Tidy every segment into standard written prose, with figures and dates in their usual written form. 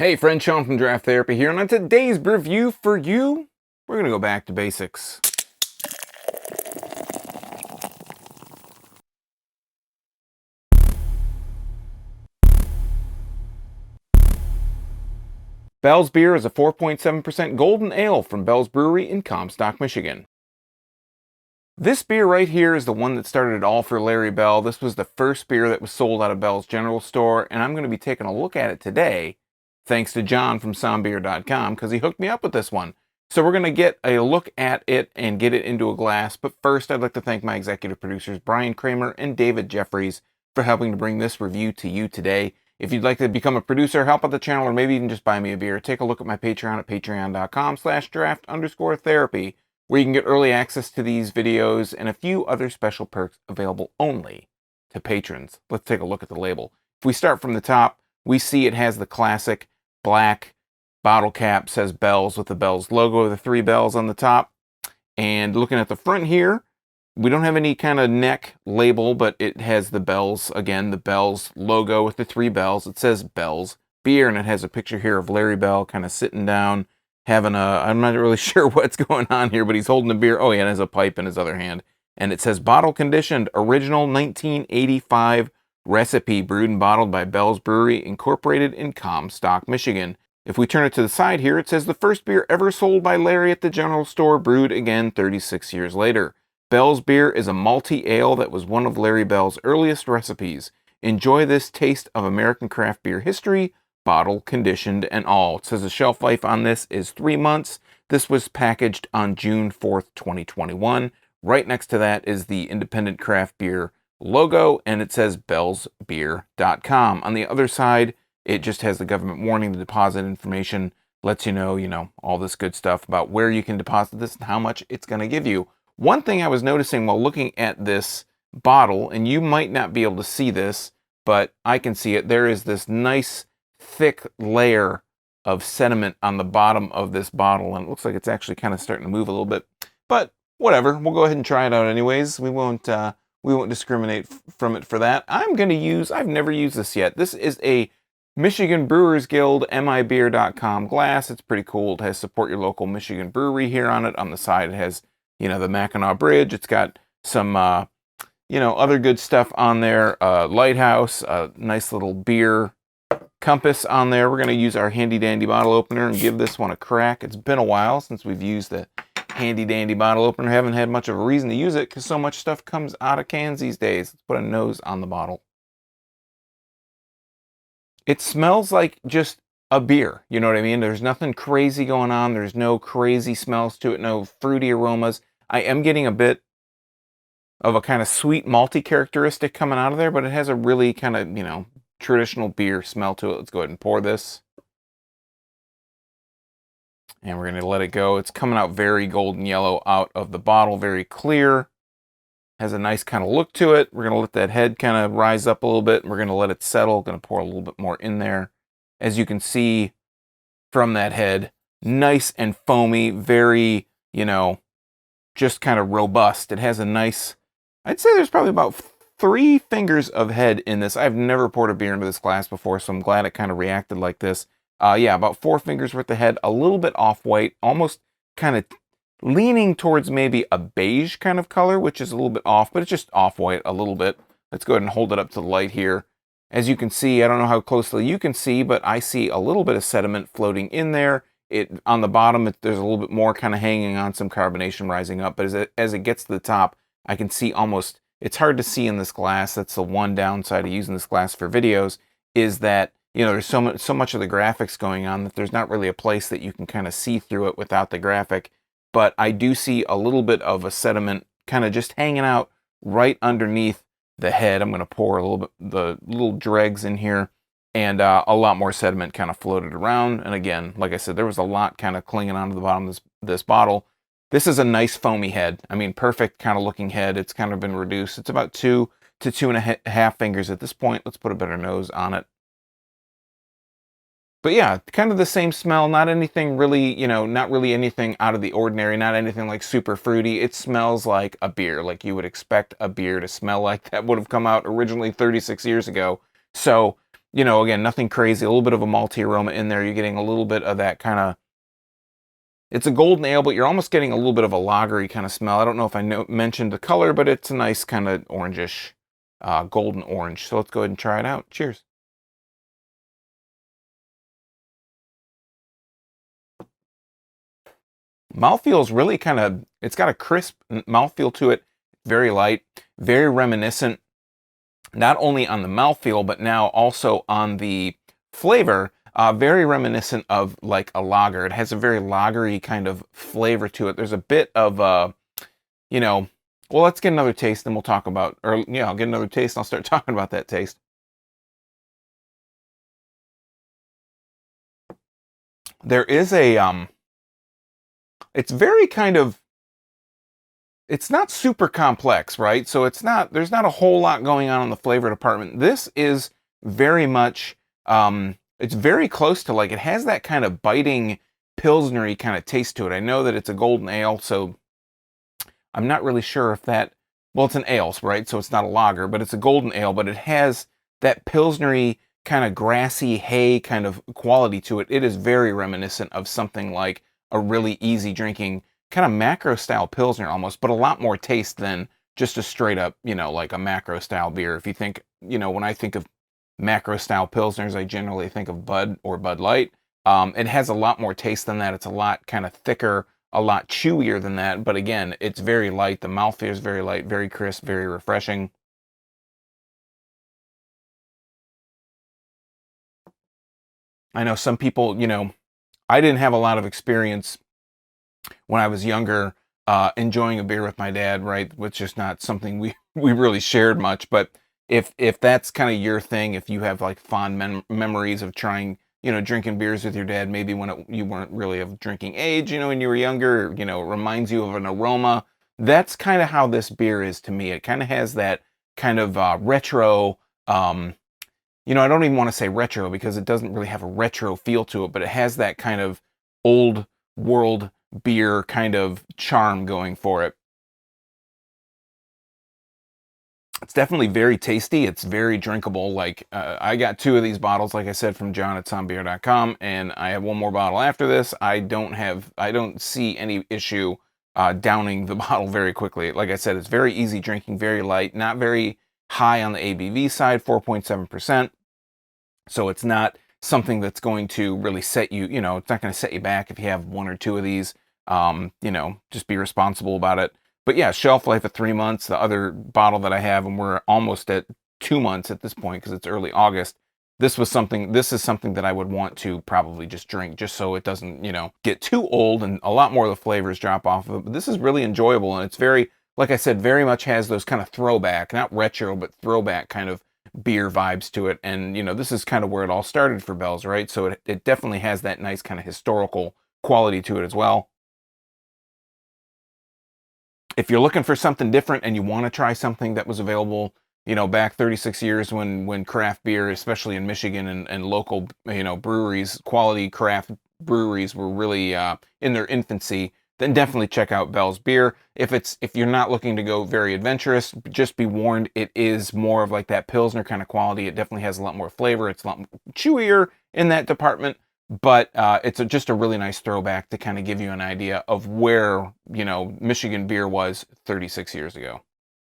Hey friend, Sean from Draft Therapy here, and on today's review for you, we're going to go back to basics. Bell's Beer is a 4.7% golden ale from Bell's Brewery in Comstock, Michigan. This beer right here is the one that started it all for Larry Bell. This was the first beer that was sold out of Bell's General Store, and I'm going to be taking a look at it today, thanks to John from sommbeer.com, because he hooked me up with this one. So we're going to get a look at it and get it into a glass. But first, I'd like to thank my executive producers, Brian Kramer and David Jeffries, for helping to bring this review to you today. If you'd like to become a producer, help out the channel, or maybe even just buy me a beer, take a look at my Patreon at patreon.com/draft_therapy, where you can get early access to these videos and a few other special perks available only to patrons. Let's take a look at the label. If we start from the top, we see it has the classic black bottle cap, says Bell's with the Bell's logo, the 3 bells on the top. And looking at the front here, we don't have any kind of neck label, but it has the Bell's, again, the Bell's logo with the 3 bells. It says Bell's Beer, and it has a picture here of Larry Bell kind of sitting down, having I'm not really sure what's going on here, but he's holding a beer. Oh, yeah, and has a pipe in his other hand. And it says bottle conditioned, original 1985 recipe, brewed and bottled by Bell's Brewery, incorporated in Comstock, Michigan. If we turn it to the side here, it says the first beer ever sold by Larry at the General Store, brewed again 36 years later. Bell's Beer is a malty ale that was one of Larry Bell's earliest recipes. Enjoy this taste of American craft beer history, bottle conditioned and all. It says the shelf life on this is 3 months. This was packaged on June 4th, 2021. Right next to that is the Independent Craft Beer logo, and it says bellsbeer.com. On the other side, it just has the government warning, the deposit information, lets you know, all this good stuff about where you can deposit this and how much it's going to give you. One thing I was noticing while looking at this bottle, and you might not be able to see this, but I can see it, there is this nice thick layer of sediment on the bottom of this bottle, and it looks like it's actually kind of starting to move a little bit. But whatever, we'll go ahead and try it out anyways. We won't discriminate from it for that. I've never used this yet. This is a Michigan Brewers Guild mibeer.com glass. It's pretty cool. It has support your local Michigan brewery here on it. On the side, it has, the Mackinac Bridge. It's got some, other good stuff on there. Lighthouse, a nice little beer compass on there. We're going to use our handy dandy bottle opener and give this one a crack. It's been a while since we've used the handy dandy bottle opener. Haven't had much of a reason to use it because so much stuff comes out of cans these days. Let's put a nose on the bottle. It smells like just a beer, you know what I mean? There's nothing crazy going on. There's no crazy smells to it, no fruity aromas. I am getting a bit of a kind of sweet malty characteristic coming out of there, but it has a really kind of, traditional beer smell to it. Let's go ahead and pour this. And we're going to let it go. It's coming out very golden yellow out of the bottle, very clear. Has a nice kind of look to it. We're going to let that head kind of rise up a little bit, and we're going to let it settle. Going to pour a little bit more in there. As you can see from that head, nice and foamy, very, just kind of robust. It has a nice, I'd say there's probably about 3 fingers of head in this. I've never poured a beer into this glass before, so I'm glad it kind of reacted like this. Yeah, about 4 fingers worth of head, a little bit off-white, almost kind of leaning towards maybe a beige kind of color, which is a little bit off, but it's just off-white a little bit. Let's go ahead and hold it up to the light here. As you can see, I don't know how closely you can see, but I see a little bit of sediment floating in there. On the bottom, there's a little bit more kind of hanging on, some carbonation rising up, but as it gets to the top, I can see almost, it's hard to see in this glass. That's the one downside of using this glass for videos, is that, there's so much of the graphics going on that there's not really a place that you can kind of see through it without the graphic. But I do see a little bit of a sediment kind of just hanging out right underneath the head. I'm going to pour a little bit, the little dregs in here, and a lot more sediment kind of floated around. And again, like I said, there was a lot kind of clinging onto the bottom of this bottle. This is a nice foamy head. I mean, perfect kind of looking head. It's kind of been reduced. It's about 2 to 2.5 fingers at this point. Let's put a better nose on it. But yeah, kind of the same smell, not anything really, not really anything out of the ordinary, not anything like super fruity. It smells like a beer, like you would expect a beer to smell like that would have come out originally 36 years ago. So you know, again, nothing crazy, a little bit of a malty aroma in there. You're getting a little bit of that kind of, it's a golden ale, but you're almost getting a little bit of a lagery kind of smell. I don't know if I mentioned the color, but it's a nice kind of orangish, golden orange. So let's go ahead and try it out. Cheers. Mouthfeel is really kind of, it's got a crisp mouthfeel to it, very light, very reminiscent, not only on the mouthfeel, but now also on the flavor, very reminiscent of like a lager. It has a very lagery kind of flavor to it. There's a bit of, you know, well, let's get another taste, and we'll talk about, or yeah, I'll get another taste, and I'll start talking about that taste. There is a, it's very kind of, it's not super complex, right? So it's not, there's not a whole lot going on in the flavor department. This is very much, it's very close to, like, it has that kind of biting pilsnery kind of taste to it. I know that it's a golden ale, so I'm not really sure if that, well, it's an ale, right? So it's not a lager, but it's a golden ale, but it has that pilsnery kind of grassy hay kind of quality to it. It is very reminiscent of something like a really easy drinking kind of macro style pilsner almost, but a lot more taste than just a straight up, you know, like a macro style beer. If you think, you know, when I think of macro style pilsners, I generally think of Bud or Bud Light. It has a lot more taste than that. It's a lot kind of thicker, a lot chewier than that. But again, it's very light. The mouthfeel is very light, very crisp, very refreshing. I know some people, you know, I didn't have a lot of experience when I was younger, enjoying a beer with my dad, right? Which is not something we we really shared much. But if that's kind of your thing, if you have like fond memories of trying, you know, drinking beers with your dad, maybe when you weren't really of drinking age, you know, when you were younger, you know, it reminds you of an aroma. That's kind of how this beer is to me. It kind of has that kind of retro. You know, I don't even want to say retro because it doesn't really have a retro feel to it, but it has that kind of old world beer kind of charm going for it. It's definitely very tasty. It's very drinkable. Like, I got 2 of these bottles, like I said, from John at sombeer.com, and I have 1 more bottle after this. I don't see any issue downing the bottle very quickly. Like I said, it's very easy drinking, very light, not very high on the ABV side, 4.7%. So it's not something that's going to really set you, you know, it's not going to set you back if you have 1 or 2 of these. You know, just be responsible about it. But yeah, shelf life of 3 months. The other bottle that I have, and we're almost at 2 months at this point because it's early August. This is something that I would want to probably just drink just so it doesn't, you know, get too old and a lot more of the flavors drop off of it. But this is really enjoyable, and it's very, like I said, very much has those kind of throwback, not retro, but throwback kind of beer vibes to it. And, you know, this is kind of where it all started for Bell's, right? So it definitely has that nice kind of historical quality to it as well. If you're looking for something different and you want to try something that was available, you know, back 36 years when craft beer, especially in Michigan and local, you know, breweries, quality craft breweries were really in their infancy, then definitely check out Bell's Beer. If you're not looking to go very adventurous, just be warned, it is more of like that Pilsner kind of quality. It definitely has a lot more flavor. It's a lot chewier in that department, but just a really nice throwback to kind of give you an idea of where, you know, Michigan beer was 36 years ago.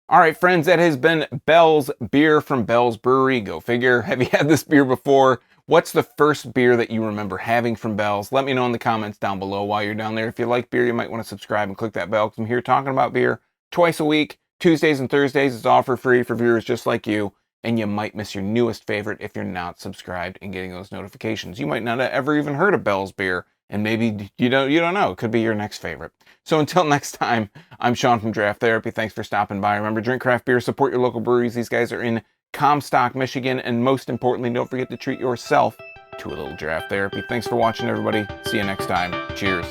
All right, friends, that has been Bell's Beer from Bell's Brewery. Go figure. Have you had this beer before? What's the first beer that you remember having from Bell's? Let me know in the comments down below while you're down there. If you like beer, you might want to subscribe and click that bell because I'm here talking about beer twice a week, Tuesdays and Thursdays. It's all for free for viewers just like you, and you might miss your newest favorite if you're not subscribed and getting those notifications. You might not have ever even heard of Bell's Beer, and maybe you don't know. It could be your next favorite. So until next time, I'm Sean from Draft Therapy. Thanks for stopping by. Remember, drink craft beer, support your local breweries. These guys are in Comstock, Michigan, and most importantly, don't forget to treat yourself to a little draft therapy. Thanks for watching, everybody. See you next time. Cheers.